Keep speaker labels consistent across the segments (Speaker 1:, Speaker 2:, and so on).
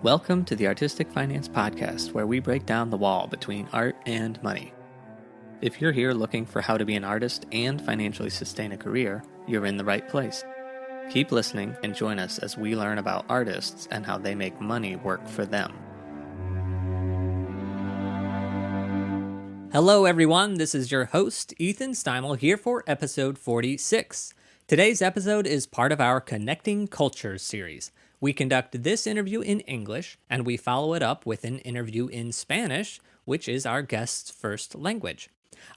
Speaker 1: Welcome to the Artistic Finance Podcast, where we break down the wall between art and money. If you're here looking for how to be an artist and financially sustain a career, you're in the right place. Keep listening and join us as we learn about artists and how they make money work for them. Hello everyone, this is your host, Ethan Steimel, here for episode 46. Today's episode is part of our Connecting Cultures series. We conduct this interview in English, and we follow it up with an interview in Spanish, which is our guest's first language.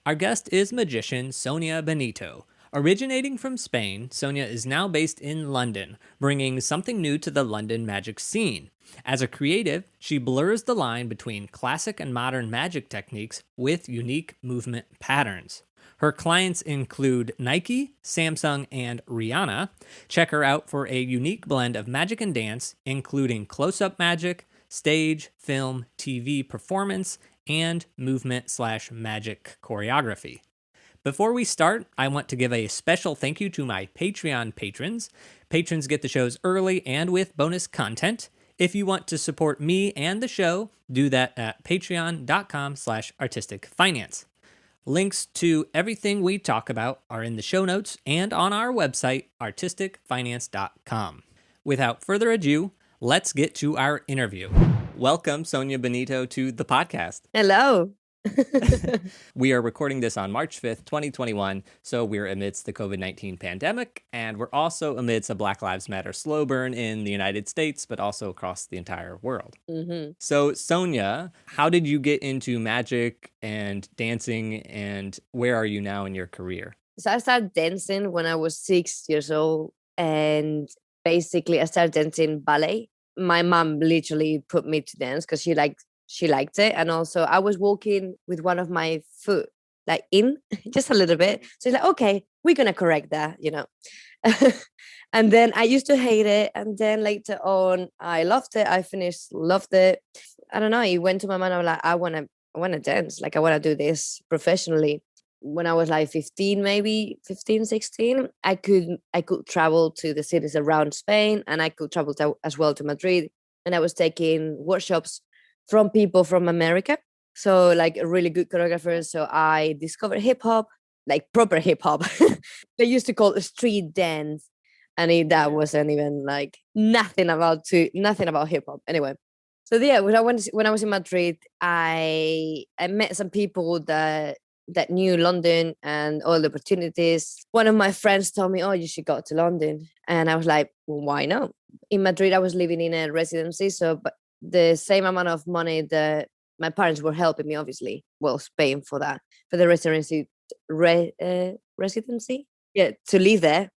Speaker 1: Our guest is magician Sonia Benito. Originating from Spain, Sonia is now based in London, bringing something new to the London magic scene. As a creative, she blurs the line between classic and modern magic techniques with unique movement patterns. Her clients include Nike, Samsung, and Rihanna. Check her out for a unique blend of magic and dance, including close-up magic, stage, film, TV performance, and movement/magic choreography. Before we start, I want to give a special thank you to my Patreon patrons. Patrons get the shows early and with bonus content. If you want to support me and the show, do that at patreon.com/artisticfinance. Links to everything we talk about are in the show notes and on our website, artisticfinance.com. Without further ado, let's get to our interview. Welcome, Sonia Benito, to the podcast.
Speaker 2: Hello.
Speaker 1: We are recording this on March 5th, 2021, so we're amidst the COVID-19 pandemic, and we're also amidst a Black Lives Matter slow burn in the United States, but also across the entire world.
Speaker 2: Mm-hmm.
Speaker 1: So, Sonia, how did you get into magic and dancing, and where are you now in your career?
Speaker 2: So I started dancing when I was 6 years old, and basically I started dancing ballet. My mom literally put me to dance because she liked it. And also I was walking with one of my foot like in just a little bit. So it's like, okay, we're going to correct that, And then I used to hate it. And then later on, I loved it. Loved it. I don't know. It went to my mind. I was like, I want to dance. Like I want to do this professionally. When I was like 15, 16, I could travel to the cities around Spain, and I could travel as well to Madrid. And I was taking workshops from people from America. So like a really good choreographers. So I discovered hip hop, like proper hip hop. They used to call it street dance. And that wasn't even like nothing about hip hop. Anyway. So yeah, when I was in Madrid, I met some people that knew London and all the opportunities. One of my friends told me, "Oh, you should go to London." And I was like, well, why not? In Madrid, I was living in a residency. So but the same amount of money that my parents were helping me, obviously, paying for that, for the residency, to live there.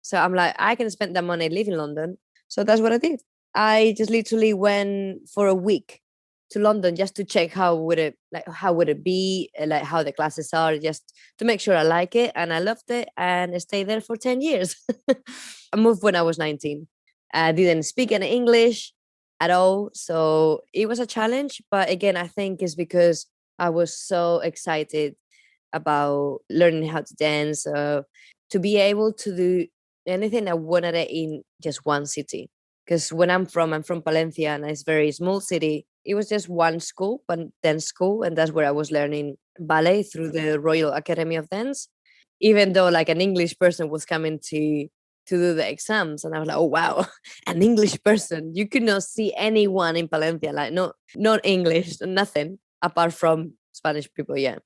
Speaker 2: So I'm like, I can spend that money, live in London. So that's what I did. I just literally went for a week to London just to check how would it be, like how the classes are, just to make sure I like it. And I loved it and I stayed there for 10 years. I moved when I was 19. I didn't speak any English at all. So it was a challenge. But again, I think it's because I was so excited about learning how to dance, to be able to do anything I wanted in just one city. Because when I'm from Palencia, and it's a very small city. It was just one school, but dance school. And that's where I was learning ballet through the Royal Academy of Dance, even though like an English person was coming to do the exams. And I was like, oh, wow, an English person. You could not see anyone in Palencia, like not English, nothing apart from Spanish people. Yeah.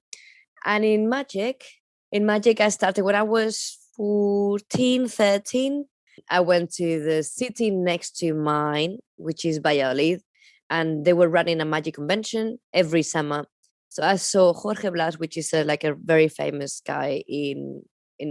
Speaker 2: And in magic, I started when I was 14, 13. I went to the city next to mine, which is Valladolid, and they were running a magic convention every summer. So I saw Jorge Blass, which is a very famous guy in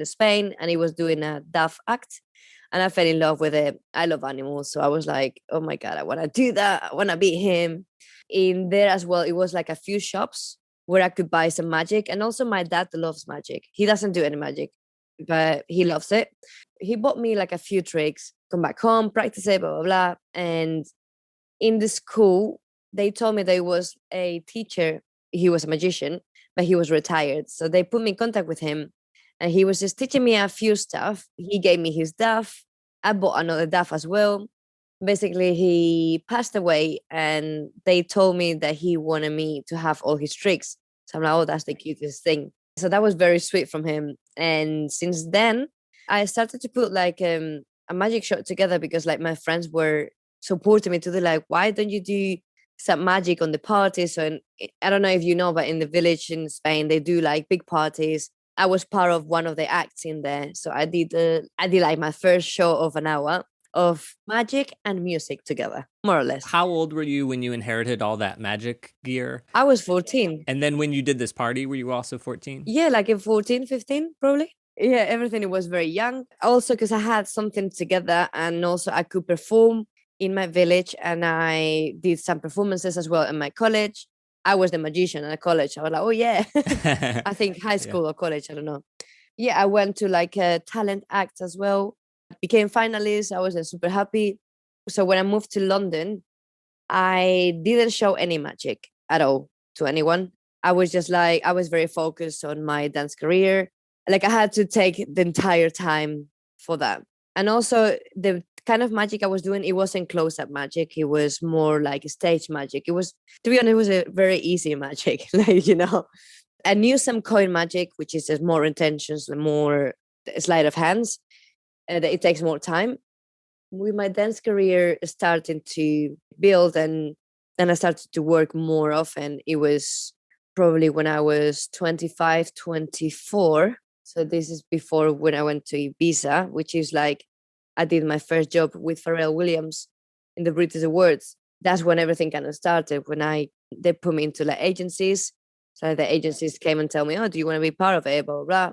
Speaker 2: Spain, and he was doing a dove act, and I fell in love with it. I love animals, so I was like, oh my God, I want to do that. I want to be him. In there as well, it was like a few shops where I could buy some magic, and also my dad loves magic. He doesn't do any magic, but he loves it. He bought me like a few tricks, come back home, practice it, blah, blah, blah. And in the school, they told me there was a teacher. He was a magician, but he was retired. So they put me in contact with him, and he was just teaching me a few stuff. He gave me his duff. I bought another duff as well. Basically, he passed away, and they told me that he wanted me to have all his tricks. So I'm like, oh, that's the cutest thing. So that was very sweet from him. And since then, I started to put like a magic show together because like my friends were supporting me to do like, why don't you do some magic on the parties? So I don't know if you know, but in the village in Spain, they do like big parties. I was part of one of the acts in there. So I did like my first show of an hour of magic and music together, more or less.
Speaker 1: How old were you when you inherited all that magic gear?
Speaker 2: I was 14.
Speaker 1: And then when you did this party, were you also 14?
Speaker 2: Yeah, like in 14, 15, probably. Yeah, everything it was very young. Also, because I had something together and also I could perform in my village and I did some performances as well in my college. I was the magician at college. I was like, oh, yeah. I think high
Speaker 1: Yeah.
Speaker 2: school or college, I don't know. Yeah, I went to like a talent act as well. Became finalist. I was super happy. So when I moved to London, I didn't show any magic at all to anyone. I was just like, I was very focused on my dance career. Like I had to take the entire time for that. And also the kind of magic I was doing, it wasn't close up magic. It was more like stage magic. It was, to be honest, it was a very easy magic. Like. I knew some coin magic, which is just more intentions, more sleight of hands. It takes more time. With my dance career starting to build and then I started to work more often, it was probably when I was 25, 24. So this is before when I went to Ibiza, which is like I did my first job with Pharrell Williams in the British Awards. That's when everything kind of started. When they put me into like agencies. So the agencies came and tell me, oh, do you want to be part of it? Blah, blah, blah.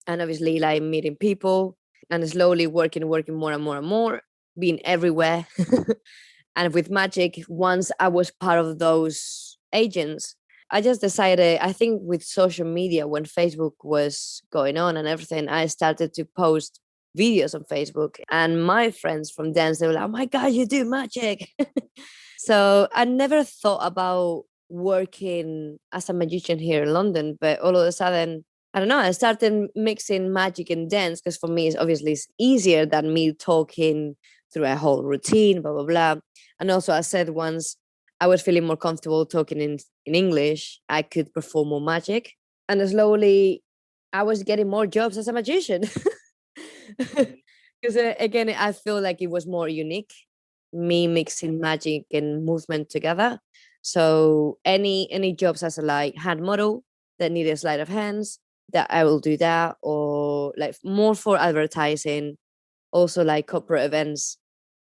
Speaker 2: And obviously like meeting people and slowly working more and more and more, being everywhere. And with magic, once I was part of those agents, I just decided, I think with social media, when Facebook was going on and everything, I started to post videos on Facebook. And my friends from dance, they were like, oh my God, you do magic. So I never thought about working as a magician here in London, but all of a sudden, I don't know, I started mixing magic and dance because for me, it's easier than me talking through a whole routine, blah, blah, blah. And also, I said once I was feeling more comfortable talking in English, I could perform more magic. And slowly, I was getting more jobs as a magician. Because again, I feel like it was more unique, me mixing magic and movement together. So any jobs as a like hand model that need a sleight of hands, that I will do that, or like more for advertising, also like corporate events.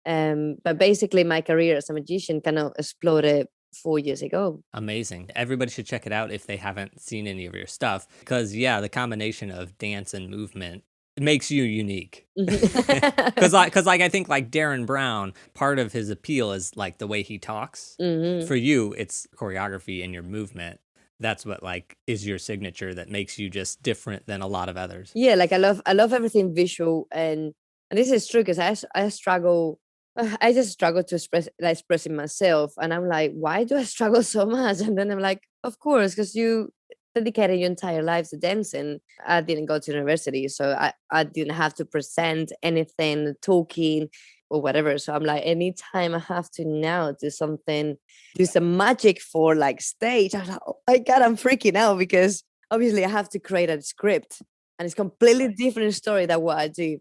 Speaker 2: But basically, my career as a magician kind of exploded 4 years ago.
Speaker 1: Amazing. Everybody should check it out if they haven't seen any of your stuff because, yeah, the combination of dance and movement makes you unique. Because I think like Darren Brown, part of his appeal is like the way he talks.
Speaker 2: Mm-hmm.
Speaker 1: For you, it's choreography and your movement. That's what like is your signature that makes you just different than a lot of others.
Speaker 2: Yeah, like I love everything visual, and this is true because I struggle. I just struggle to expressing myself, and I'm like, why do I struggle so much? And then I'm like, of course, because you dedicated your entire life to dancing. I didn't go to university, so I didn't have to present anything, talking or whatever. So I'm like, anytime I have to now do something, do some magic for like stage, I'm like, oh my God, I'm freaking out because obviously I have to create a script and it's completely different story than what I do.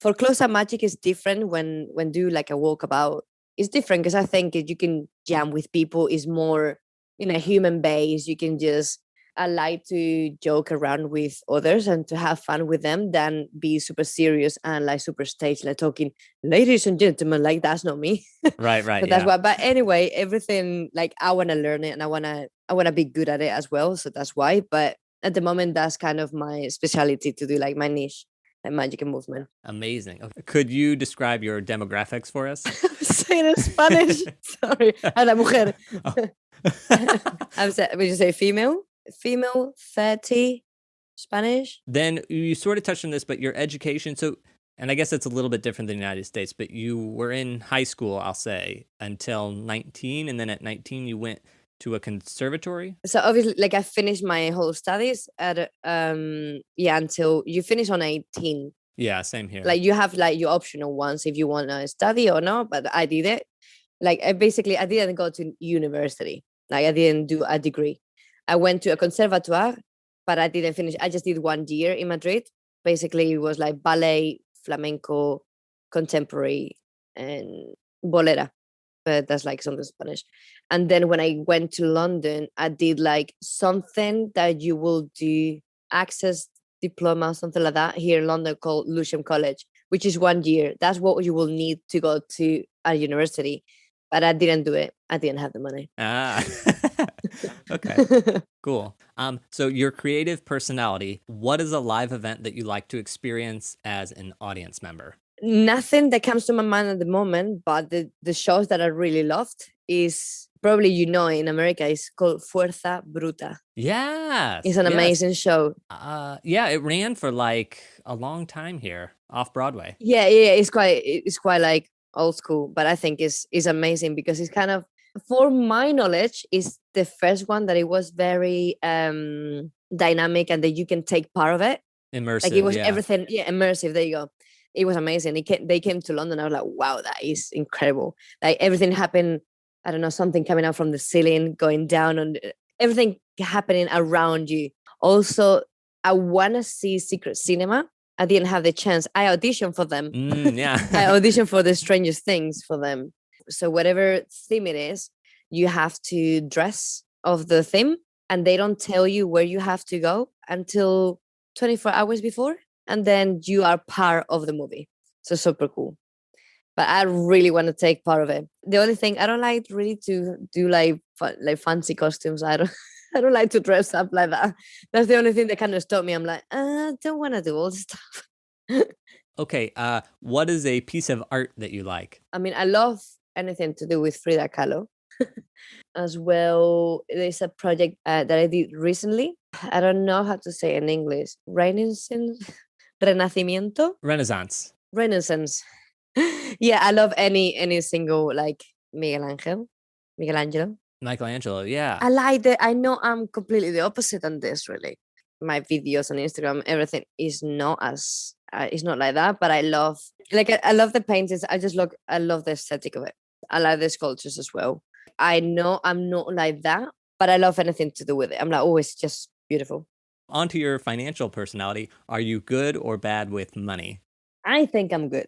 Speaker 2: For close-up magic is different when do like a walkabout. It's different because I think you can jam with people is more in a human base. You can just I like to joke around with others and to have fun with them than be super serious and like super stage like talking, ladies and gentlemen, like that's not me.
Speaker 1: Right,
Speaker 2: So that's
Speaker 1: yeah.
Speaker 2: why. But anyway, everything like I want to learn it and I wanna be good at it as well. So that's why. But at the moment, that's kind of my specialty to do like my niche, like magic and movement.
Speaker 1: Amazing. Okay. Could you describe your demographics for us?
Speaker 2: Say it in Spanish. Sorry, a la mujer. Would you say female? Female, 30, Spanish.
Speaker 1: Then you sort of touched on this, but your education. So, and I guess it's a little bit different than the United States, but you were in high school, I'll say, until 19. And then at 19, you went to a conservatory.
Speaker 2: So obviously, like I finished my whole studies at until you finish on 18.
Speaker 1: Yeah, same here.
Speaker 2: Like you have like your optional ones if you want to study or not, but I did it. Like I didn't go to university. Like I didn't do a degree. I went to a conservatoire, but I didn't finish. I just did 1 year in Madrid. Basically, it was like ballet, flamenco, contemporary, and bolera. But that's like something Spanish. And then when I went to London, I did like something that you will do access diploma, something like that here in London called Lewisham College, which is 1 year. That's what you will need to go to a university. But I didn't do it. I didn't have the money.
Speaker 1: Ah, okay, cool. So your creative personality, what is a live event that you like to experience as an audience member?
Speaker 2: Nothing that comes to my mind at the moment, but the shows that I really loved is probably, in America, it's called Fuerza Bruta.
Speaker 1: Yes.
Speaker 2: It's an
Speaker 1: yes.
Speaker 2: amazing show.
Speaker 1: Yeah, it ran for like a long time here off Broadway.
Speaker 2: Yeah, it's quite like old school, but I think it's amazing because it's kind of, for my knowledge, is the first one that it was very dynamic and that you can take part of it.
Speaker 1: Immersive.
Speaker 2: Like it was everything, immersive. There you go. It was amazing. They came to London. I was like, wow, that is incredible. Like everything happened. I don't know, something coming out from the ceiling, going down, on everything happening around you. Also, I want to see Secret Cinema. I didn't have the chance. I auditioned for them.
Speaker 1: Yeah.
Speaker 2: I auditioned for The Strangest Things for them. So whatever theme it is, you have to dress of the theme, and they don't tell you where you have to go until 24 hours before, and then you are part of the movie. So super cool. But I really want to take part of it. The only thing, I don't like really to do like fancy costumes. I don't like to dress up like that. That's the only thing that kind of stopped me. I'm like, I don't want to do all this stuff.
Speaker 1: Okay, what is a piece of art that you like?
Speaker 2: I mean, I love anything to do with Frida Kahlo. As well, there's a project that I did recently. I don't know how to say in English. Renaissance? Renacimiento?
Speaker 1: Renaissance.
Speaker 2: Renaissance. Yeah, I love any single like Michelangelo.
Speaker 1: Michelangelo, yeah.
Speaker 2: I like that. I know I'm completely the opposite on this, really. My videos on Instagram, everything is not as it's not like that. But I love, I love the paintings. I love the aesthetic of it. I like the sculptures as well. I know I'm not like that, but I love anything to do with it. I'm like, oh, it's just beautiful.
Speaker 1: Onto your financial personality. Are you good or bad with money?
Speaker 2: I think I'm good.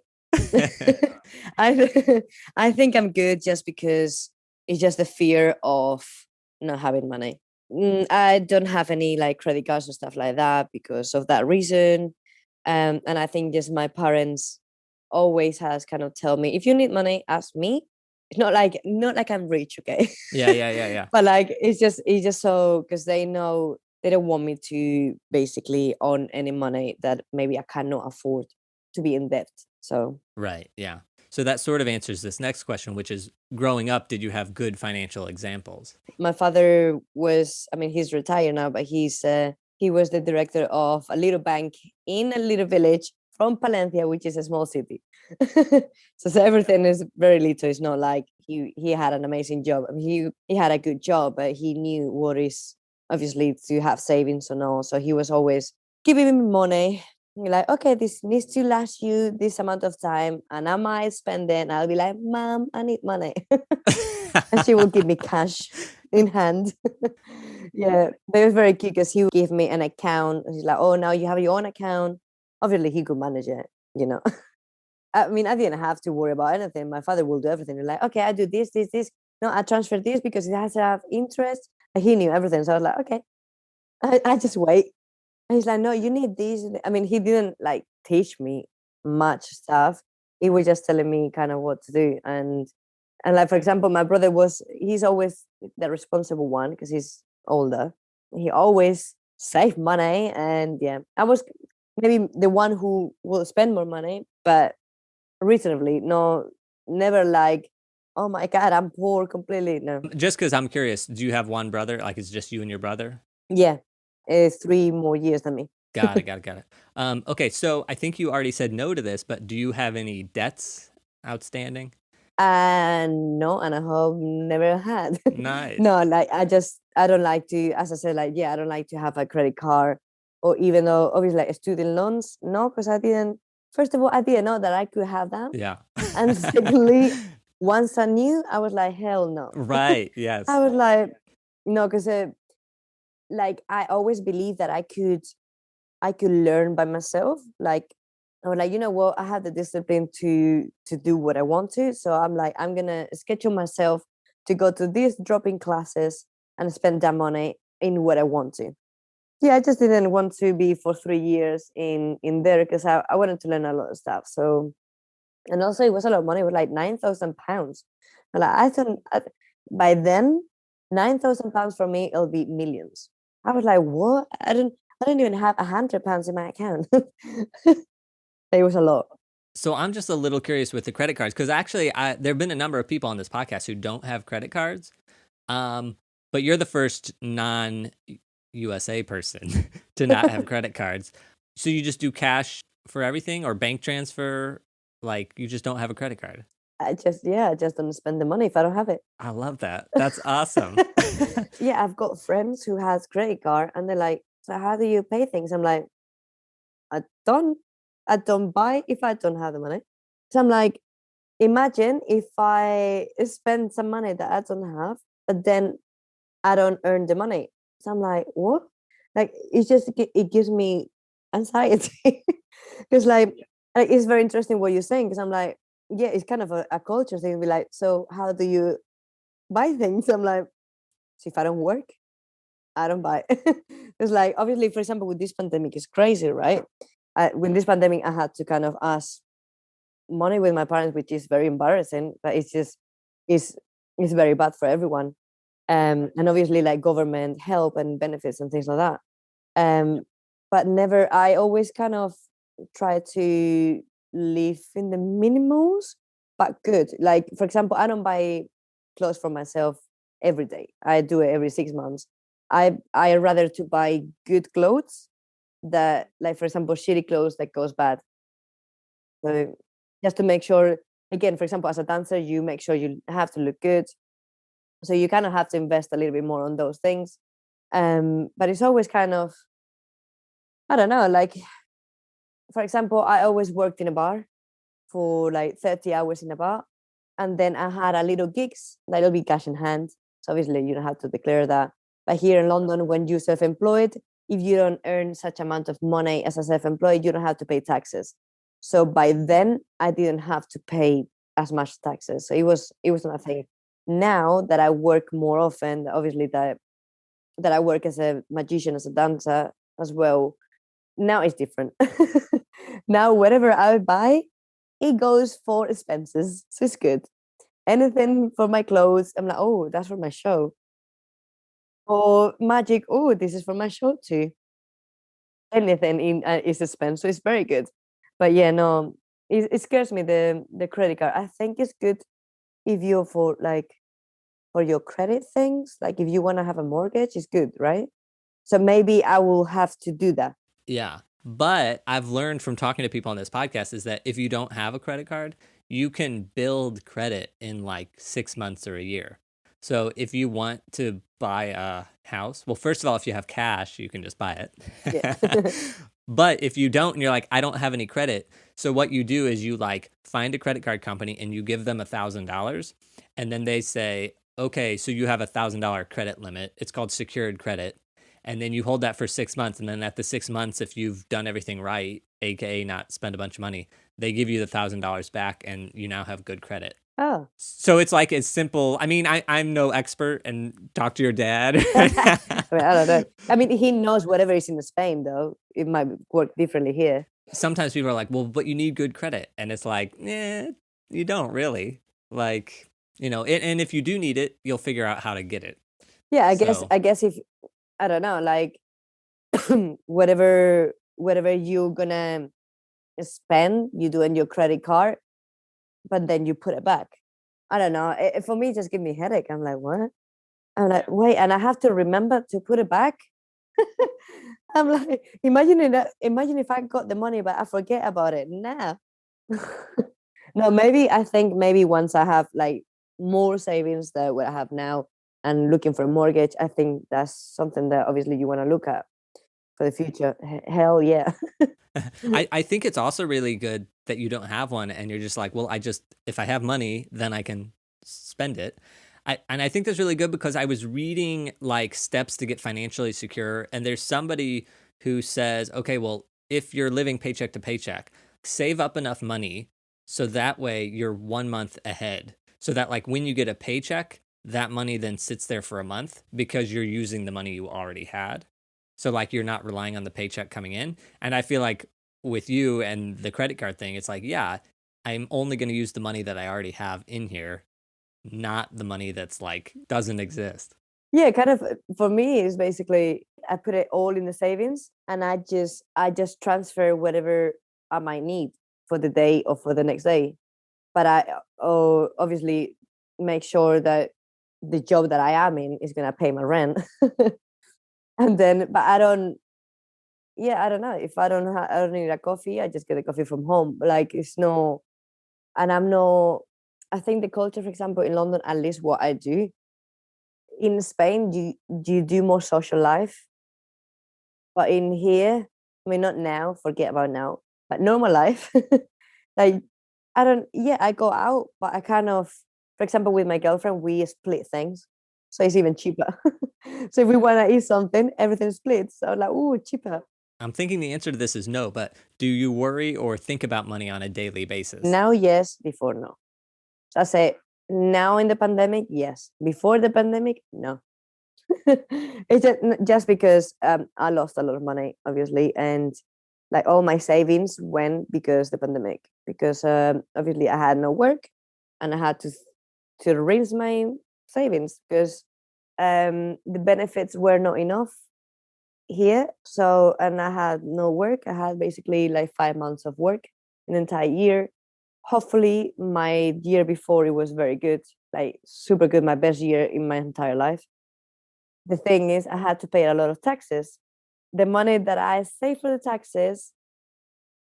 Speaker 2: I think I'm good just because it's just the fear of not having money. I don't have any like credit cards and stuff like that because of that reason. And I think just my parents always has kind of tell me, if you need money, ask me. It's not like I'm rich, okay?
Speaker 1: Yeah.
Speaker 2: But like it's just so, because they know they don't want me to basically own any money that maybe I cannot afford to be in debt. So
Speaker 1: Right, yeah. So that sort of answers this next question, which is, growing up, did you have good financial examples?
Speaker 2: my father was, I mean, he's retired now, but he was the director of a little bank in a little village from Palencia, which is a small city. So everything is very little. It's not like he had an amazing job. I mean, he had a good job, but he knew what is obviously to have savings or no. So he was always giving me money. You're like, okay, this needs to last you this amount of time, and I might spend it. And I'll be like, Mom, I need money. And she will give me cash in hand. Yeah, but it was very cute because he would give me an account. And he's like, oh, now you have your own account. Obviously, he could manage it. I mean, I didn't have to worry about anything. My father will do everything. He's like, okay, I do this. No, I transfer this because it has to have interest. And he knew everything. So I was like, okay, I just wait. And he's like, no, you need this. I mean, he didn't like teach me much stuff. He was just telling me kind of what to do. And like, for example, my brother he's always the responsible one because he's older. He always saved money. And yeah, I was maybe the one who will spend more money, but reasonably. No, never like, oh my God, I'm poor completely. No.
Speaker 1: Just because I'm curious, do you have one brother? Like, it's just you and your brother?
Speaker 2: Yeah, 3 more years than me.
Speaker 1: Got it. Okay, so I think you already said no to this, but do you have any debts outstanding?
Speaker 2: No, and I hope never had.
Speaker 1: Nice.
Speaker 2: No, like I don't like to, as I said, like, yeah, I don't like to have a credit card, or even though obviously like student loans, no, because I didn't first of all, I didn't know that I could have that.
Speaker 1: Yeah.
Speaker 2: And secondly, once I knew, I was like, hell no.
Speaker 1: Right. Yes.
Speaker 2: I was like, no, because like I always believed that I could learn by myself. Like I was like, you know what, I have the discipline to do what I want to. So I'm like, I'm gonna schedule myself to go to these drop-in classes and spend that money in what I want to. Yeah, I just didn't want to be for 3 years in there because I wanted to learn a lot of stuff. So, and also it was a lot of money. It was like £9,000. And like I thought by then, £9,000 for me it'll be millions. I was like, what? I don't even have £100 in my account. It was a lot.
Speaker 1: So I'm just a little curious with the credit cards because actually, there have been a number of people on this podcast who don't have credit cards. But you're the first non-USA person to not have credit cards. So you just do cash for everything or bank transfer? Like you just don't have a credit card?
Speaker 2: I just don't spend the money if I don't have it.
Speaker 1: I love that. That's awesome.
Speaker 2: Yeah, I've got friends who has credit card and they're like, so how do you pay things? I'm like, I don't buy if I don't have the money. So I'm like, imagine if I spend some money that I don't have, but then I don't earn the money. So I'm like, what? Like it gives me anxiety because like it's very interesting what you're saying because I'm like, yeah, it's kind of a culture thing. Be like, so how do you buy things? I'm like, so if I don't work, I don't buy. It's like obviously, for example, with this pandemic, it's crazy, right? With this pandemic, I had to kind of ask money with my parents, which is very embarrassing, but it's very bad for everyone. And obviously like government help and benefits and things like that. But never, I always kind of try to live in the minimals, but good. Like for example, I don't buy clothes for myself every day. I do it every 6 months. I rather to buy good clothes that, like for example, shitty clothes that goes bad. So just to make sure, again, for example, as a dancer, you make sure you have to look good. So you kind of have to invest a little bit more on those things. But it's always kind of, I don't know, like, for example, I always worked in a bar for like 30 hours in a bar. And then I had a little gigs, that'll be cash in hand. So obviously you don't have to declare that. But here in London, when you're self-employed, if you don't earn such amount of money as a self-employed, you don't have to pay taxes. So by then I didn't have to pay as much taxes. So it was not a thing. Now that I work more often, obviously that I work as a magician, as a dancer as well, now it's different. Now whatever I buy, it goes for expenses. So it's good. Anything for my clothes, I'm like, oh, that's for my show. Or magic, oh, this is for my show too. Anything in is expense, so it's very good. But yeah, no, it scares me the credit card. I think it's good if you're for like for your credit things, like if you want to have a mortgage, it's good, right? So maybe I will have to do that.
Speaker 1: Yeah. But I've learned from talking to people on this podcast is that if you don't have a credit card, you can build credit in like 6 months or a year. So if you want to buy a house, well, first of all, if you have cash, you can just buy it.
Speaker 2: Yeah.
Speaker 1: But if you don't and you're like, I don't have any credit. So what you do is you like find a credit card company and you give them $1,000. And then they say, okay, so you have $1,000 credit limit. It's called secured credit. And then you hold that for 6 months. And then at the 6 months, if you've done everything right, AKA not spend a bunch of money, they give you the $1,000 back and you now have good credit.
Speaker 2: Oh.
Speaker 1: So it's like as simple. I mean, I'm no expert and talk to your dad.
Speaker 2: I mean, I don't know. I mean, he knows whatever is in Spain, though. It might work differently here.
Speaker 1: Sometimes people are like, well, but you need good credit. And it's like, you don't really. Like, and if you do need it, you'll figure out how to get it.
Speaker 2: Yeah, I guess if, I don't know, like whatever you're gonna spend, you do on your credit card, but then you put it back. I don't know. For me, it just give me a headache. I'm like, what? I'm like, wait, and I have to remember to put it back. I'm like, imagine if I got the money, but I forget about it. Nah. No, I think maybe once I have like more savings than what I have now and looking for a mortgage, I think that's something that obviously you want to look at. for the future. Hell yeah.
Speaker 1: I think it's also really good that you don't have one and you're just like, well, if I have money, then I can spend it. And I think that's really good because I was reading like steps to get financially secure. And there's somebody who says, okay, well, if you're living paycheck to paycheck, save up enough money so that way you're 1 month ahead. So that like when you get a paycheck, that money then sits there for a month because you're using the money you already had. So like you're not relying on the paycheck coming in. And I feel like with you and the credit card thing, it's like, yeah, I'm only going to use the money that I already have in here, not the money that's like doesn't exist.
Speaker 2: Yeah, kind of for me is basically I put it all in the savings and I just transfer whatever I might need for the day or for the next day. But obviously make sure that the job that I am in is gonna pay my rent. And then but I don't yeah, I don't know. If I don't need a coffee, I just get a coffee from home. Like it's no and I'm no I think the culture, for example, in London, at least what I do, in Spain, you do more social life, but in here, I mean, not now, forget about now, but normal life, like I don't, yeah, I go out, but I kind of, for example, with my girlfriend, we split things, so it's even cheaper. So if we want to eat something, everything splits. So like, oh, cheaper.
Speaker 1: I'm thinking the answer to this is no, but do you worry or think about money on a daily basis?
Speaker 2: Now, yes, before no. So I say now in the pandemic, yes. Before the pandemic, no. It's just because I lost a lot of money, obviously, and like all my savings went because the pandemic. Because obviously I had no work, and I had to raise my savings because the benefits were not enough here. So and I had no work. I had basically like 5 months of work an entire year. Hopefully, my year before it was very good, like super good, my best year in my entire life. The thing is, I had to pay a lot of taxes. The money that I saved for the taxes,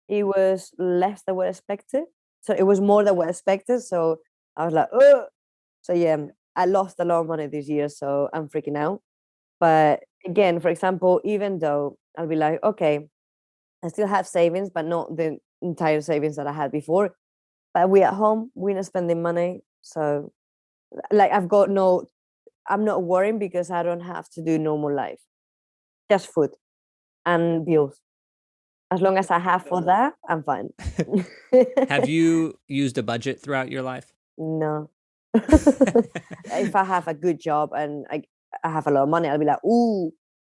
Speaker 2: it was less than what I expected. So it was more than what I expected. So I was like, oh. So yeah, I lost a lot of money this year. So I'm freaking out. But again, for example, even though I'll be like, okay, I still have savings, but not the entire savings that I had before. But we at home, we're not spending money. So like I'm not worrying because I don't have to do normal life. Just food and bills. As long as I have for that, I'm fine.
Speaker 1: Have you used a budget throughout your life?
Speaker 2: No. If I have a good job and I have a lot of money, I'll be like, ooh,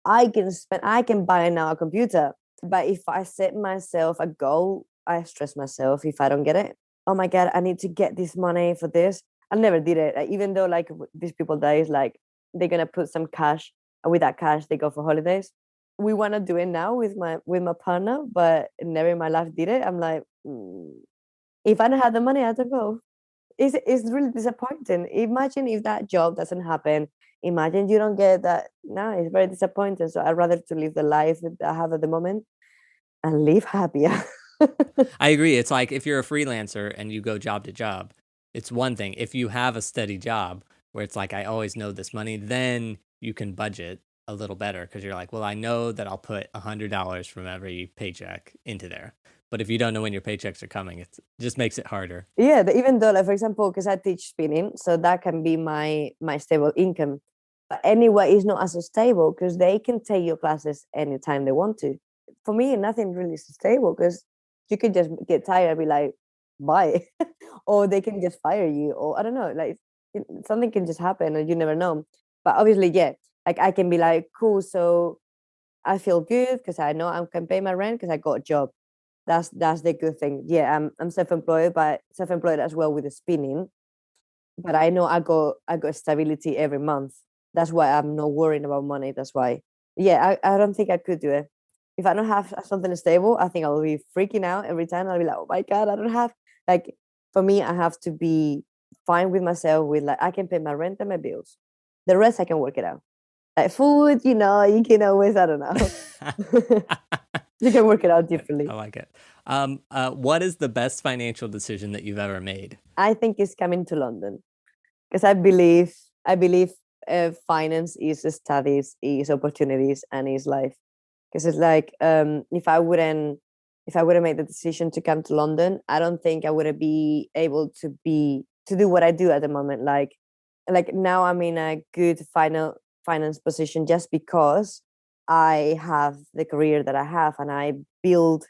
Speaker 2: I can buy now a computer. But if I set myself a goal, I stress myself if I don't get it. Oh my God, I need to get this money for this. I never did it. Even though like these people that is like they're gonna put some cash and with that cash they go for holidays. We want to do it now with my partner, but never in my life did it. I'm like, if I don't have the money, I don't go. It's really disappointing. Imagine if that job doesn't happen. Imagine you don't get that. No, it's very disappointing. So I'd rather to live the life that I have at the moment and live happier.
Speaker 1: I agree. It's like if you're a freelancer and you go job to job, it's one thing. If you have a steady job where it's like, I always know this money, then you can budget a little better because you're like, well, I know that I'll put $100 from every paycheck into there. But if you don't know when your paychecks are coming, it just makes it harder.
Speaker 2: Yeah, even though, like for example, because I teach spinning, so that can be my stable income. But anyway, it's not as stable because they can take your classes anytime they want to. For me, nothing really is stable because you can just get tired and be like, bye, or they can just fire you, or I don't know, like something can just happen and you never know. But obviously, yeah, like I can be like, cool, so I feel good because I know I can pay my rent because I got a job. That's the good thing. Yeah, I'm self-employed, but self-employed as well with the spinning. But I know I got stability every month. That's why I'm not worrying about money. That's why. Yeah, I don't think I could do it. If I don't have something stable, I think I'll be freaking out every time. I'll be like, oh my God, I don't have like for me, I have to be fine with myself with like I can pay my rent and my bills. The rest I can work it out. Like food, you can always, I don't know. You can work it out differently.
Speaker 1: I like it. What is the best financial decision that you've ever made?
Speaker 2: I think it's coming to London because I believe finance is studies, is opportunities, and is life. Because it's like if I wouldn't make the decision to come to London, I don't think I would be able to do what I do at the moment. Like now I'm in a good finance position just because I have the career that I have, and I build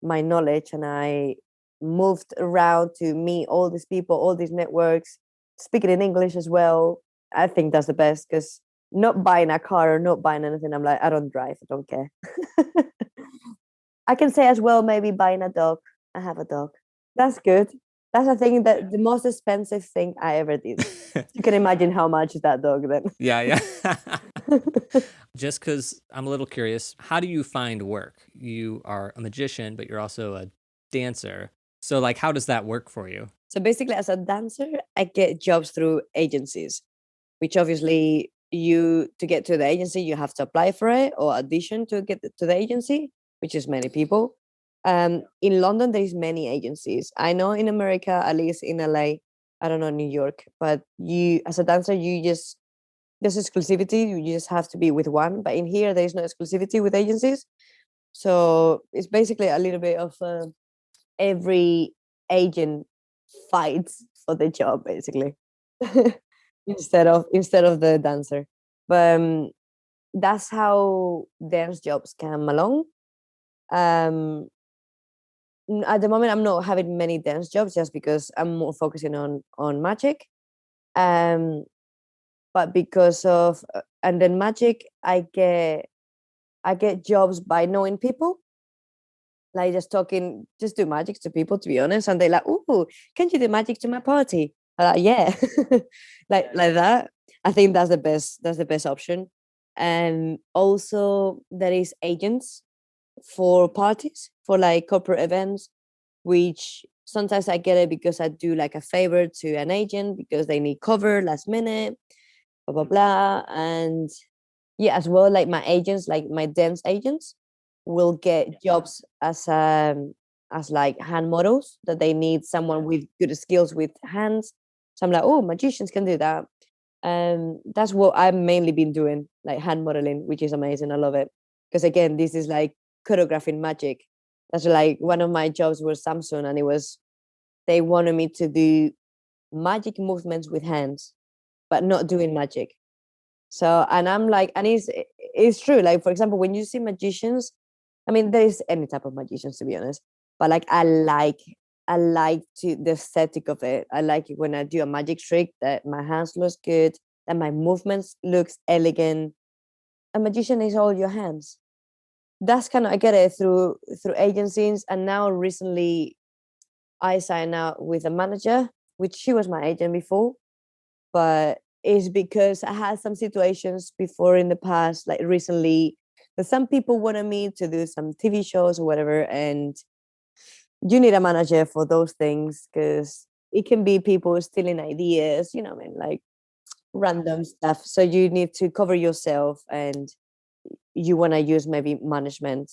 Speaker 2: my knowledge, and I moved around to meet all these people, all these networks, speaking in English as well. I think that's the best, because not buying a car or not buying anything, I'm like, I don't drive, I don't care. I can say as well, maybe buying a dog. I have a dog. That's good. That's I think that the most expensive thing I ever did. You can imagine how much is that dog then.
Speaker 1: Yeah, yeah. Just because I'm a little curious, how do you find work? You are a magician, but you're also a dancer. So, like, how does that work for you?
Speaker 2: So basically, as a dancer, I get jobs through agencies, which obviously you to get to the agency, you have to apply for it or audition to get to the agency, which is many people. In London, there is many agencies. I know in America, at least in LA, I don't know New York, but you as a dancer, you just there's exclusivity. You just have to be with one. But in here, there is no exclusivity with agencies. So it's basically a little bit of every agent fights for the job, basically, instead of the dancer. But that's how dance jobs come along. At the moment, I'm not having many dance jobs just because I'm more focusing on magic. Um, but because of and then magic, I get jobs by knowing people, like just talking, just do magic to people, to be honest. And they're like, "Ooh, can you do magic to my party?" I'm like, yeah, like that. I think that's the best. That's the best option. And also, there is agents for parties, for like corporate events, which sometimes I get it because I do like a favor to an agent because they need cover last minute, blah blah blah. And yeah, as well, like my agents, like my dance agents, will get jobs as like hand models, that they need someone with good skills with hands. So I'm like, oh, magicians can do that. That's what I've mainly been doing, like hand modeling, which is amazing. I love it because again, this is like choreographing magic. That's like one of my jobs was Samsung, and it was they wanted me to do magic movements with hands, but not doing magic. So, and I'm like, and it's true. Like, for example, when you see magicians, I mean, there is any type of magicians, to be honest, but like, I like to the aesthetic of it. I like it when I do a magic trick that my hands looks good, that my movements looks elegant. A magician is all your hands. That's kind of I get it through agencies, and now recently I signed out with a manager, which she was my agent before, but it's because I had some situations before in the past, like recently, that some people wanted me to do some TV shows or whatever, and you need a manager for those things because it can be people stealing ideas, I mean, like random stuff. So you need to cover yourself, and you want to use maybe management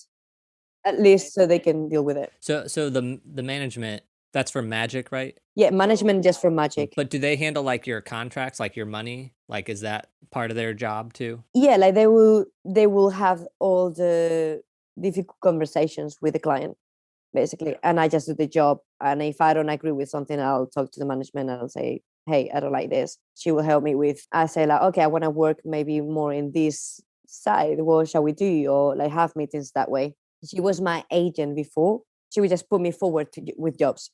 Speaker 2: at least so they can deal with it.
Speaker 1: So the management, that's for magic, right?
Speaker 2: Yeah, management just for magic.
Speaker 1: But do they handle like your contracts, like your money? Like, is that part of their job too?
Speaker 2: Yeah, like they will have all the difficult conversations with the client, basically, and I just do the job. And if I don't agree with something, I'll talk to the management and I'll say, hey, I don't like this. She will help me with, I say like, okay, I want to work maybe more in this side, what shall we do, or like have meetings that way. She was my agent before. She would just put me forward with jobs,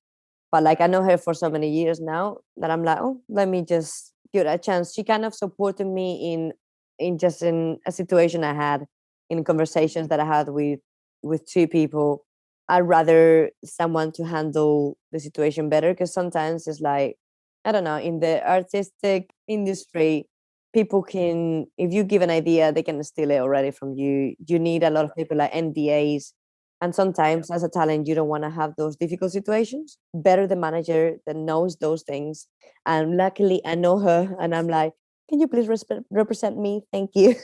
Speaker 2: but like I know her for so many years now that I'm like, oh, let me just give it a chance. She kind of supported me in a situation I had, in conversations that I had with two people. I'd rather someone to handle the situation better, because sometimes it's like, I don't know, in the artistic industry, people can, if you give an idea, they can steal it already from you. You need a lot of people like NDAs. And sometimes as a talent, you don't want to have those difficult situations. Better the manager that knows those things. And luckily, I know her, and I'm like, can you please represent me? Thank you.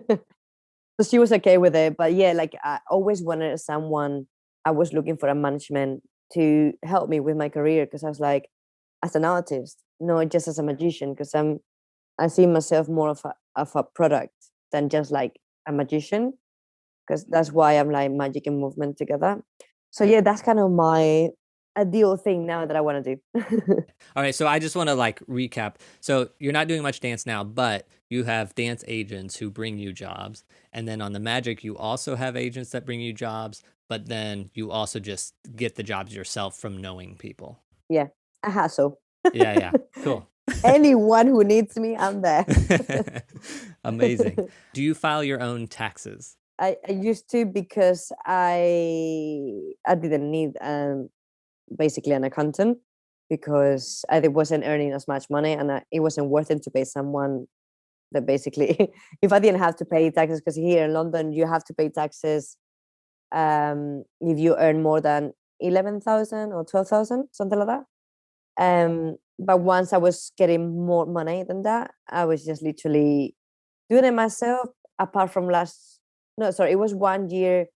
Speaker 2: So she was okay with it. But yeah, like I always wanted someone, I was looking for a management to help me with my career, because I was like, as an artist, not just as a magician, because I see myself more of a product than just like a magician. because that's why I'm like magic and movement together. So yeah, that's kind of my ideal thing now that I want to do.
Speaker 1: All right, so I just want to like recap. So you're not doing much dance now, but you have dance agents who bring you jobs. And then on the magic, you also have agents that bring you jobs, but then you also just get the jobs yourself from knowing people.
Speaker 2: Yeah, a hassle.
Speaker 1: Yeah, yeah. Cool.
Speaker 2: Anyone who needs me, I'm there.
Speaker 1: Amazing. Do you file your own taxes?
Speaker 2: I used to because I didn't need basically an accountant because I wasn't earning as much money and it wasn't worth it to pay someone that basically if I didn't have to pay taxes, because here in London you have to pay taxes if you earn more than 11,000 or 12,000, something like that. But once I was getting more money than that, I was just literally doing it myself. Apart from no, sorry, it was 1 year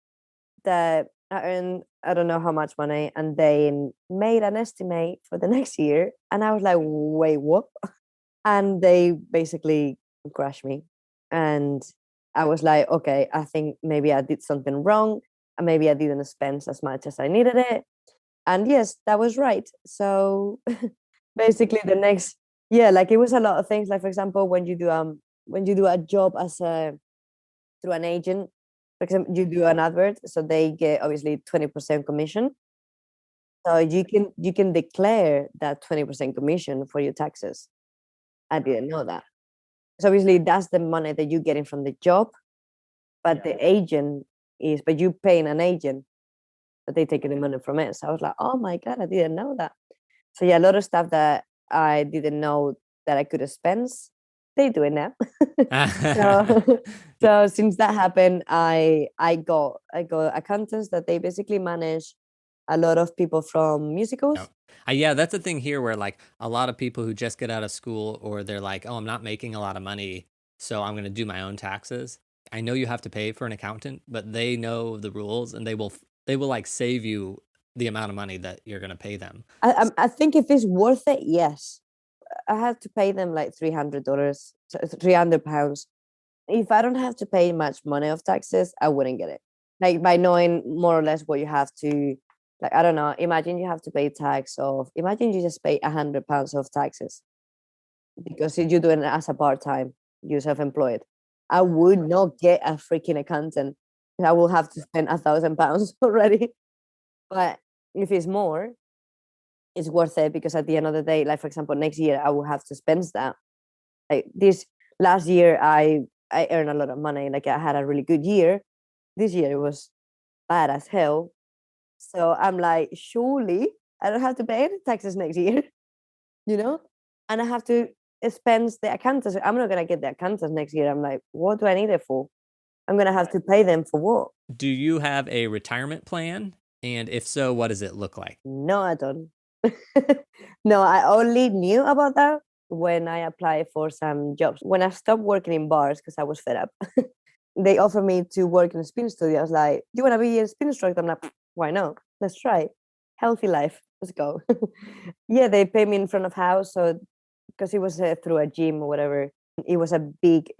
Speaker 2: that I earned, I don't know how much money, and they made an estimate for the next year, and I was like, wait, what? And they basically crushed me, and I was like, okay, I think maybe I did something wrong, and maybe I didn't spend as much as I needed it. And yes, that was right. So basically the next, yeah, like it was a lot of things. Like for example, when you do a job as a through an agent, for example, you do an advert, so they get obviously 20% commission. So you can declare that 20% commission for your taxes. I didn't know that. So obviously that's the money that you're getting from the job, but the agent is, but you paying an agent, but they take the money from it. So I was like, oh my God, I didn't know that. So yeah, a lot of stuff that I didn't know that I could expense, they do it now. So so since that happened, I got accountants that they basically manage a lot of people from
Speaker 1: Yeah.
Speaker 2: musicals.
Speaker 1: Yeah, that's the thing here where like a lot of people who just get out of school or they're like, oh, I'm not making a lot of money, so I'm going to do my own taxes. I know you have to pay for an accountant, but they know the rules and they will like save you the amount of money that you're going to pay them.
Speaker 2: I think if it's worth it, yes. I have to pay them like $300, £300. If I don't have to pay much money of taxes, I wouldn't get it. Like by knowing more or less what you have to, like I don't know. Imagine you have to pay tax of. Imagine you just pay £100 of taxes because you're doing it as a part time, you're self-employed. I would not get a freaking accountant. I will have to spend £1,000 already. But if it's more, it's worth it because at the end of the day, like for example, next year I will have to spend that. Like this last year, I earned a lot of money. Like I had a really good year. This year it was bad as hell. So I'm like, surely I don't have to pay any taxes next year, you know? And I have to spend the accountants. I'm not gonna get the accountants next year. I'm like, what do I need it for? I'm gonna have to pay them for what?
Speaker 1: Do you have a retirement plan? And if so, what does it look like?
Speaker 2: No, I don't. No, I only knew about that when I applied for some jobs. When I stopped working in bars because I was fed up, they offered me to work in a spin studio. I was like, "Do you want to be a spin instructor?" I'm like, "Why not? Let's try it. Healthy life. Let's go." Yeah, they pay me in front of house, so because it was through a gym or whatever. It was a big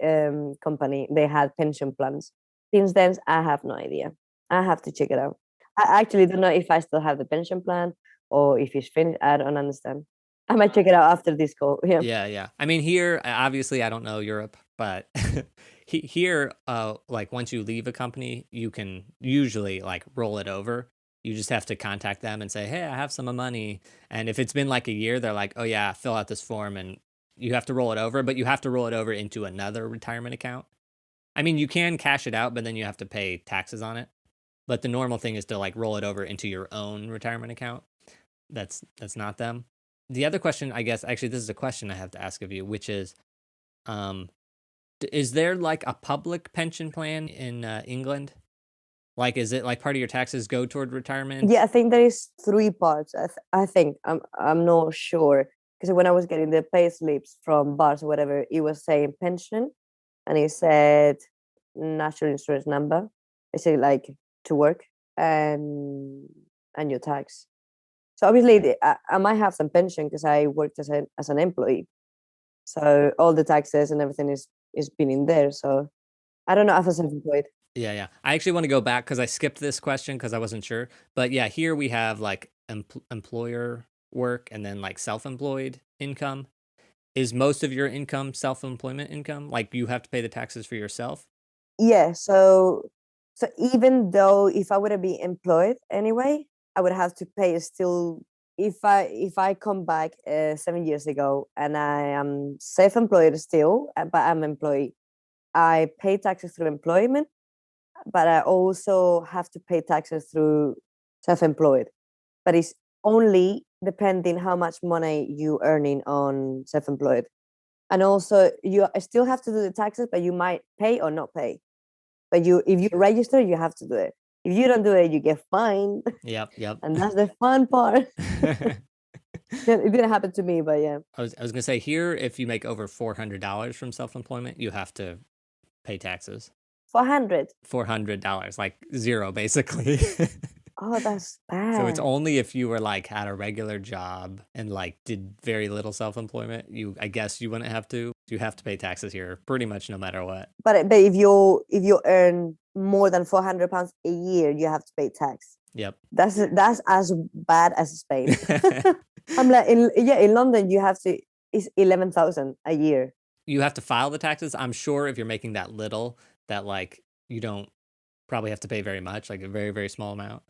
Speaker 2: company. They had pension plans. Since then, I have no idea. I have to check it out. I actually don't know if I still have the pension plan or if it's finished. I don't understand. I might check it out after this call. Yeah.
Speaker 1: Yeah, yeah. I mean, here, obviously, I don't know Europe, but here, like once you leave a company, you can usually like roll it over. You just have to contact them and say, "Hey, I have some money." And if it's been like a year, they're like, "Oh yeah, fill out this form," and you have to roll it over. But you have to roll it over into another retirement account. I mean, you can cash it out, but then you have to pay taxes on it. But the normal thing is to like roll it over into your own retirement account. That's not them. The other question, I guess, actually, this is a question I have to ask of you, which is, um, is there like a public pension plan in England? Like, is it like part of your taxes go toward retirement?
Speaker 2: Yeah, I think there is three parts. I think I'm not sure because when I was getting the pay slips from bars or whatever, it was saying pension, and it said national insurance number. It said like to work and your tax. So obviously, I might have some pension because I worked as an employee. So all the taxes and everything is been in there. So I don't know if I'm self-employed.
Speaker 1: Yeah, yeah. I actually want to go back because I skipped this question because I wasn't sure. But yeah, here we have like employer work and then like self-employed income. Is most of your income self-employment income? Like you have to pay the taxes for yourself?
Speaker 2: Yeah, so even though if I would have been employed anyway, I would have to pay still. If I come back 7 years ago and I am self-employed still, but I'm employee, I pay taxes through employment, but I also have to pay taxes through self-employed. But it's only depending how much money you earning on self-employed. And also you still have to do the taxes, but you might pay or not pay. But if you register, you have to do it. If you don't do it, you get fined.
Speaker 1: Yep, yep.
Speaker 2: And that's the fun part. It didn't happen to me, but yeah.
Speaker 1: I was gonna say here, if you make over $400 from self-employment, you have to pay taxes.
Speaker 2: 400.
Speaker 1: $400, like zero basically.
Speaker 2: Oh, that's
Speaker 1: So it's
Speaker 2: bad.
Speaker 1: only if you were like had a regular job and like did very little self-employment, I guess you wouldn't have to. You have to pay taxes here pretty much no matter what.
Speaker 2: But if you earn more than £400 a year, you have to pay tax.
Speaker 1: Yep.
Speaker 2: That's as bad as Spain. I'm like in London you have to, it's 11,000 a year.
Speaker 1: You have to file the taxes. I'm sure if you're making that little, that like you don't probably have to pay very much, like a very, very small amount,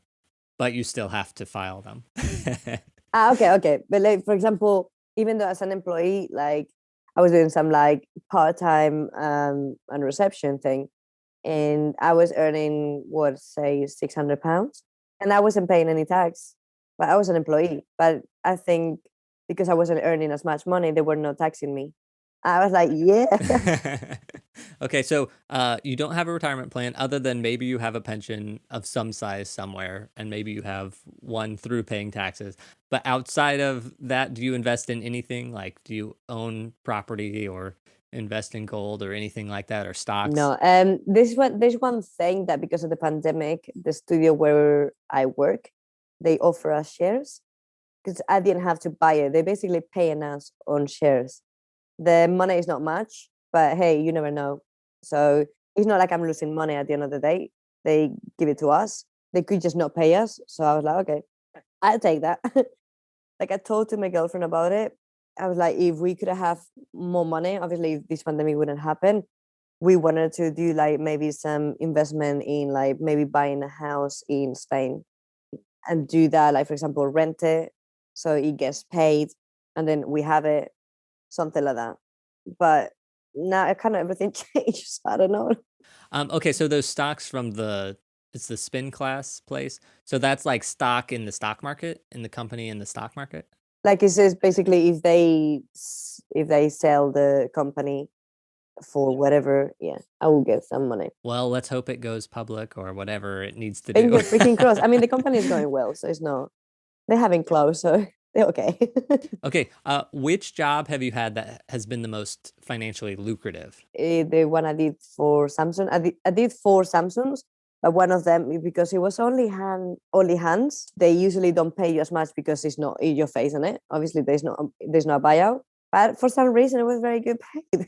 Speaker 1: but you still have to file them.
Speaker 2: Okay. But like for example, even though as an employee, like I was doing some like part-time and reception thing, and I was earning what say £600, and I wasn't paying any tax, but I was an employee. But I think because I wasn't earning as much money, they were not taxing me. I was like, yeah.
Speaker 1: Okay, so you don't have a retirement plan other than maybe you have a pension of some size somewhere, and maybe you have one through paying taxes. But outside of that, do you invest in anything? Like, do you own property or invest in gold or anything like that, or stocks?
Speaker 2: No, there's one thing that because of the pandemic, the studio where I work, they offer us shares because I didn't have to buy it. They basically paying us on shares. The money is not much, but hey, you never know. So it's not like I'm losing money at the end of the day. They give it to us. They could just not pay us. So I was like, okay, I'll take that. Like I told to my girlfriend about it. I was like, if we could have more money, obviously if this pandemic wouldn't happen, we wanted to do like maybe some investment in like maybe buying a house in Spain and do that, like for example, rent it so it gets paid and then we have it, something like that. But now it kind of everything changed. So I don't know.
Speaker 1: Okay, so those stocks from it's the spin class place. So that's like stock in the stock market, in the company in the stock market.
Speaker 2: Like it says basically if they sell the company for whatever, yeah, I will get some money.
Speaker 1: Well, let's hope it goes public or whatever it needs to do.
Speaker 2: Finger freaking crossed. I mean, the company is going well, so it's not. They haven't closed, so they're okay.
Speaker 1: Okay, which job have you had that has been the most financially lucrative?
Speaker 2: The one I did for Samsung, I did four Samsungs, but one of them because it was only hands. They usually don't pay you as much because it's not in your face on it. Obviously, there's no buyout, but for some reason it was very good paid.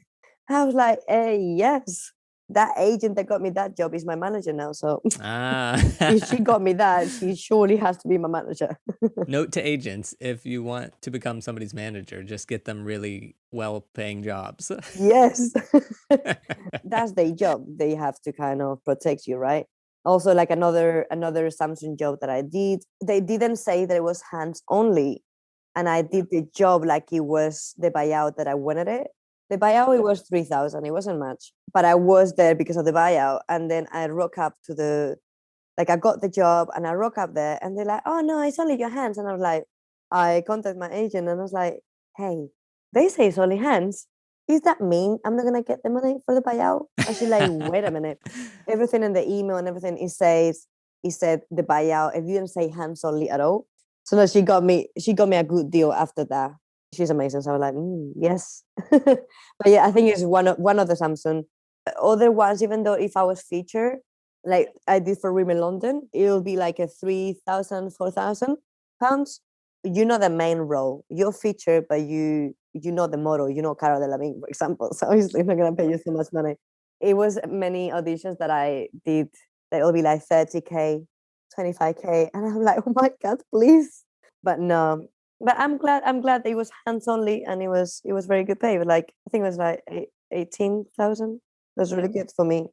Speaker 2: I was like, yes, that agent that got me that job is my manager now. So
Speaker 1: Ah,
Speaker 2: if she got me that, she surely has to be my manager.
Speaker 1: note to agents: if you want to become somebody's manager, just get them really well-paying jobs.
Speaker 2: Yes. That's their job. They have to kind of protect you, right? Also, like another Samsung job that I did, they didn't say that it was hands only, and I did the job like it was the buyout that I wanted it. The buyout it was 3,000. It wasn't much, but I was there because of the buyout, and then I rock up to the like I got the job and I rock up there, and they're like, "Oh no, it's only your hands," and I was like, I contact my agent and I was like, "Hey, they say it's only hands. Does that mean I'm not gonna get the money for the buyout?" And she's like, "Wait a minute. Everything in the email and everything it said the buyout. It didn't say hands only at all." So no, she got me a good deal after that. She's amazing. So I was like, yes. But yeah, I think it's one of the Samsung. Other ones, even though if I was featured, like I did for Rimmel London, it'll be like a 3,000, 4,000 pounds. You're not the main role. You're featured, but you're not the model. You're not Cara Delevingne, for example. So obviously not gonna pay you so much money. it was many auditions that I did that it'll be like 30K, 25K. And I'm like, oh my God, please. But no. But I'm glad that it was hands only and it was very good pay. But like I think it was like 18,000. That's really good for me.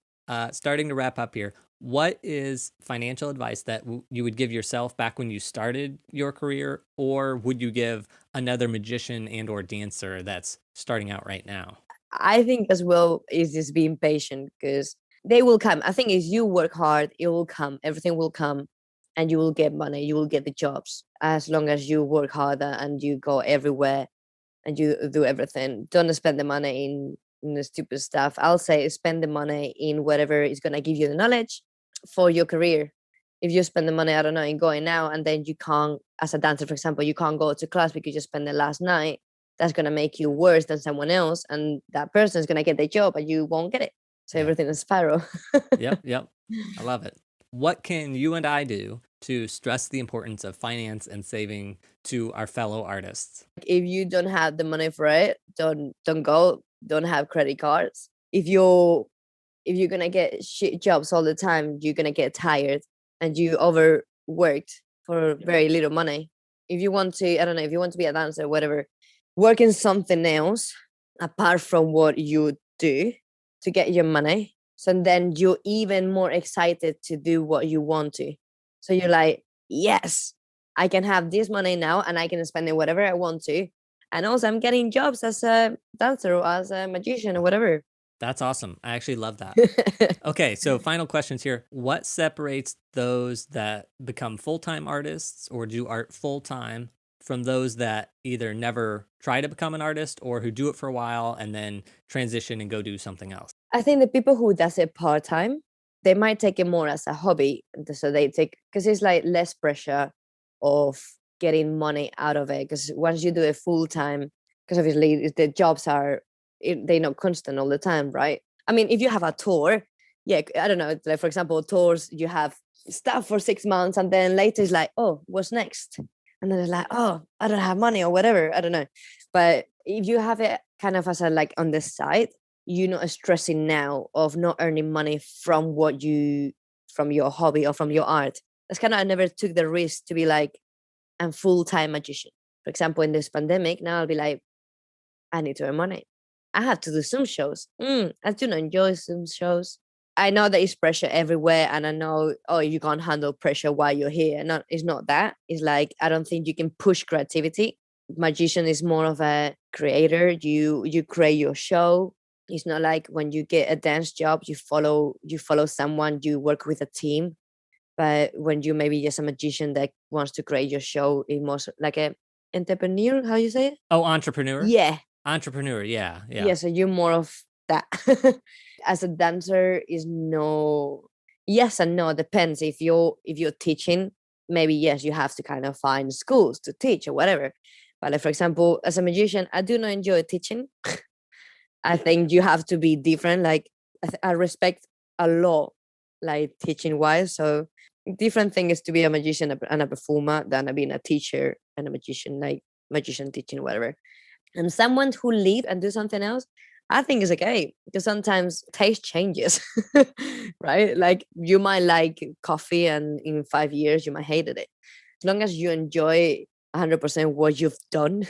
Speaker 1: Starting to wrap up here, what is financial advice that you would give yourself back when you started your career, or would you give another magician and or dancer that's starting out right now?
Speaker 2: I think as well is just being patient because they will come. I think if you work hard, it will come. Everything will come, and you will get money. You will get the jobs as long as you work harder and you go everywhere and you do everything. Don't spend the money in the stupid stuff. I'll say spend the money in whatever is gonna give you the knowledge for your career. If you spend the money, I don't know, in going out and then you can't, as a dancer, for example, you can't go to class because you spent the last night, that's gonna make you worse than someone else, and that person's gonna get the job and you won't get it. So
Speaker 1: Yeah.
Speaker 2: everything is spiral.
Speaker 1: Yep. I love it. What can you and I do to stress the importance of finance and saving to our fellow artists?
Speaker 2: If you don't have the money for it, don't go. Don't have credit cards. If you're gonna get shit jobs all the time, you're gonna get tired and you overworked for very little money. If you want to, I don't know, if you want to be a dancer, whatever, work in something else apart from what you do to get your money. So then you're even more excited to do what you want to. So you're like, yes, I can have this money now and I can spend it whatever I want to. And also I'm getting jobs as a dancer or as a magician or whatever.
Speaker 1: That's awesome. I actually love that. Okay, so final questions here. What separates those that become full-time artists or do art full-time from those that either never try to become an artist or who do it for a while and then transition and go do something else?
Speaker 2: I think the people who does it part time, they might take it more as a hobby. So they take, because it's like less pressure of getting money out of it. Because once you do it full time, because obviously the jobs are they're not constant all the time, right? I mean, if you have a tour, yeah, I don't know. Like for example, tours you have stuff for 6 months, and then later it's like, oh, what's next? And then it's like, oh, I don't have money or whatever. I don't know. But if you have it kind of as a like on the side, you're not stressing now of not earning money from from your hobby or from your art. That's kind of I never took the risk to be like I'm full-time magician. For example, in this pandemic, now I'll be like, I need to earn money. I have to do Zoom shows. I do not enjoy Zoom shows. I know that it's pressure everywhere, and I know, oh, you can't handle pressure while you're here. No, it's not that. It's like I don't think you can push creativity. Magician is more of a creator. You create your show. It's not like when you get a dance job, you follow someone, you work with a team. But when you maybe just a magician that wants to create your show, it's more like a entrepreneur. How you say it?
Speaker 1: Oh, entrepreneur?
Speaker 2: Yeah,
Speaker 1: Entrepreneur, yeah.
Speaker 2: yeah. So you're more of that. As a dancer, is no, yes and no. Depends if you're teaching. Maybe yes, you have to kind of find schools to teach or whatever. But like for example, as a magician, I do not enjoy teaching. I think you have to be different. Like I respect a lot, like teaching wise. So different thing is to be a magician and a performer than being a teacher and a magician, like magician teaching whatever. And someone who leave and do something else, I think is okay because sometimes taste changes, right? Like you might like coffee, and in 5 years you might hate it. As long as you enjoy 100% what you've done,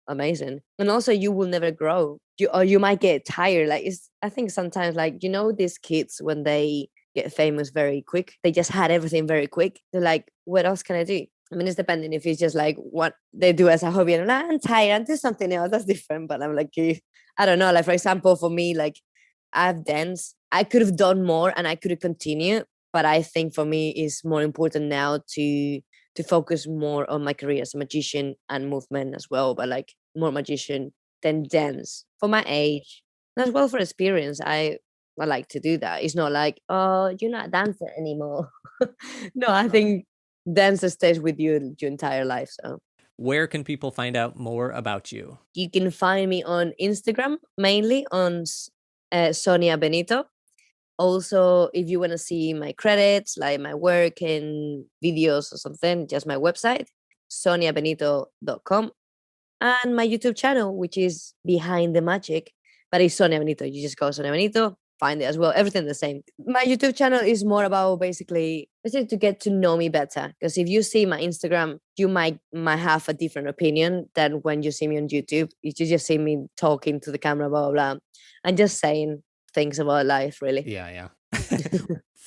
Speaker 2: amazing. And also you will never grow. You might get tired. Like I think sometimes like these kids when they get famous very quick, they just had everything very quick. They're like, what else can I do? I mean, it's depending if it's just like what they do as a hobby and I'm tired and do something else. That's different. But I'm like, I don't know. Like for example, for me, like I've danced. I could have done more and I could have continued. But I think for me it's more important now to focus more on my career as a magician and movement as well. But like more magician than dance for my age. And as well for experience. I like to do that. It's not like, oh, you're not a dancer anymore. No, I think dance stays with you your entire life. So
Speaker 1: Where can people find out more about you?
Speaker 2: you can find me on Instagram, mainly on Sonia Benito. Also, if you want to see my credits, like my work and videos or something, just my website, soniabenito.com. And my YouTube channel, which is Behind the Magic, but it's Sonia Benito. You just go Sonia Benito. find it as well. Everything the same. My YouTube channel is more about basically to get to know me better. Because if you see my Instagram, you might have a different opinion than when you see me on YouTube. You just see me talking to the camera, blah, blah, blah, and just saying things about life, really.
Speaker 1: Yeah.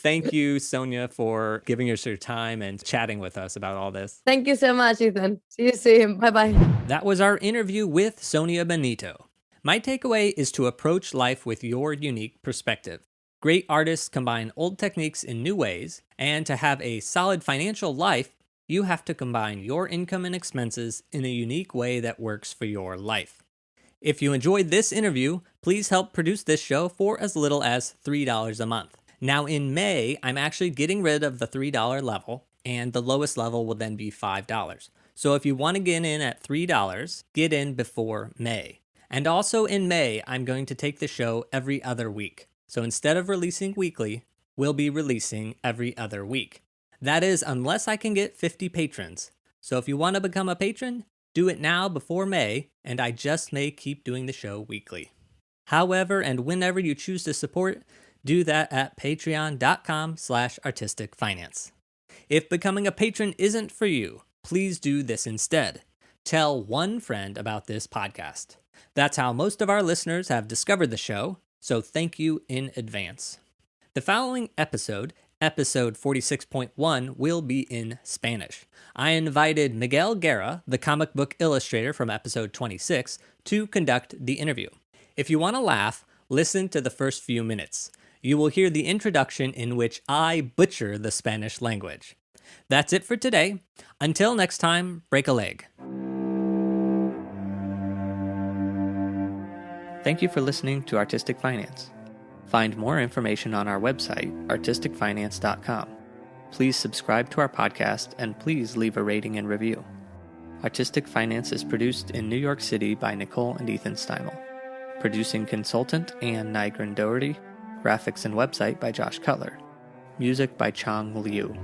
Speaker 1: Thank you, Sonia, for giving us your time and chatting with us about all this.
Speaker 2: Thank you so much, Ethan. See you soon. Bye-bye.
Speaker 1: That was our interview with Sonia Benito. My takeaway is to approach life with your unique perspective. Great artists combine old techniques in new ways, and to have a solid financial life, you have to combine your income and expenses in a unique way that works for your life. If you enjoyed this interview, please help produce this show for as little as $3 a month. Now in May, I'm actually getting rid of the $3 level, and the lowest level will then be $5. So if you want to get in at $3, get in before May. And also in May, I'm going to take the show every other week. So instead of releasing weekly, we'll be releasing every other week. That is, unless I can get 50 patrons. So if you want to become a patron, do it now before May, and I just may keep doing the show weekly. However, and whenever you choose to support, do that at patreon.com/artisticfinance. If becoming a patron isn't for you, please do this instead. Tell one friend about this podcast. That's how most of our listeners have discovered the show, so thank you in advance. The following episode, episode 46.1, will be in Spanish. I invited Miguel Guerra, the comic book illustrator from episode 26, to conduct the interview. If you want to laugh, listen to the first few minutes. You will hear the introduction in which I butcher the Spanish language. That's it for today. Until next time, break a leg. Thank you for listening to Artistic Finance. Find more information on our website, artisticfinance.com. Please subscribe to our podcast and please leave a rating and review. Artistic Finance is produced in New York City by Nicole and Ethan Steimel. Producing consultant Ann Nygren Doherty. Graphics and website by Josh Cutler. Music by Chang Liu.